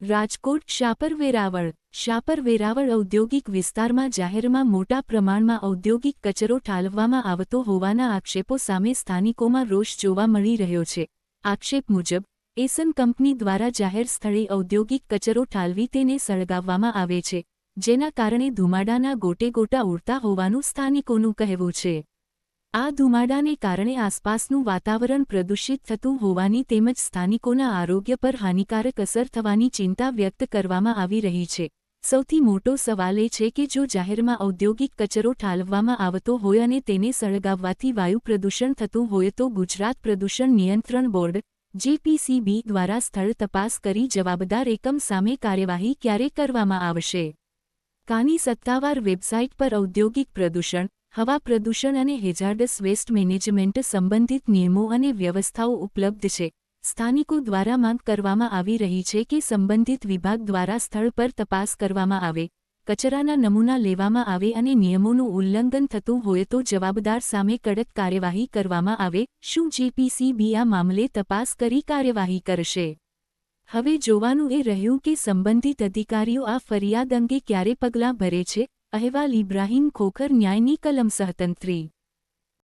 રાજકોટ શાપર વેરાવળ ઔદ્યોગિક વિસ્તારમાં જાહેરમાં મોટા પ્રમાણમાં ઔદ્યોગિક કચરો ઠાલવવામાં આવતો હોવાના આક્ષેપો સામે સ્થાનિકોમાં રોષ જોવા મળી રહ્યો છે. આક્ષેપ મુજબ એસન કંપની દ્વારા જાહેર સ્થળે ઔદ્યોગિક કચરો ઠાલવી તેને સળગાવવામાં આવે છે, જેના કારણે ધુમાડાના ગોટેગોટા ઉડતા હોવાનું સ્થાનિકોનું કહેવું છે. આ ધુમાડાને કારણે આસપાસનું વાતાવરણ પ્રદૂષિત થતું હોવાની તેમજ સ્થાનિકોના આરોગ્ય પર હાનિકારક અસર થવાની ચિંતા વ્યક્ત કરવામાં આવી રહી છે. સૌથી મોટો સવાલ એ છે કે જો જાહેરમાં ઔદ્યોગિક કચરો ઠાલવવામાં આવતો હોય અને તેને સળગાવવાથી વાયુ પ્રદૂષણ થતું હોય તો ગુજરાત પ્રદૂષણ નિયંત્રણ બોર્ડ (JPCB) દ્વારા સ્થળ તપાસ કરી જવાબદાર એકમ સામે કાર્યવાહી ક્યારે કરવામાં આવશે? કાની સત્તાવાર વેબસાઇટ પર ઔદ્યોગિક પ્રદૂષણ, હવા પ્રદૂષણ અને હેઝાર્ડસ વેસ્ટ મેનેજમેન્ટ સંબંધિત નિયમો અને વ્યવસ્થાઓ ઉપલબ્ધ છે. સ્થાનિકો દ્વારા માંગ કરવામાં આવી રહી છે કે સંબંધિત વિભાગ દ્વારા સ્થળ પર તપાસ કરવામાં આવે, કચરાના નમૂના લેવામાં આવે અને નિયમોનું ઉલ્લંઘન થતું હોય તો જવાબદાર સામે કડક કાર્યવાહી કરવામાં આવે. શું JPCB આ મામલે તપાસ કરી કાર્યવાહી કરશે? હવે જોવાનું એ રહ્યું કે સંબંધિત અધિકારીઓ આ ફરિયાદ અંગે ક્યારે પગલાં ભરે છે. અહેવાલ ઇબ્રાહીમ ખોખર, ન્યાયની કલમ, સહતંત્રી.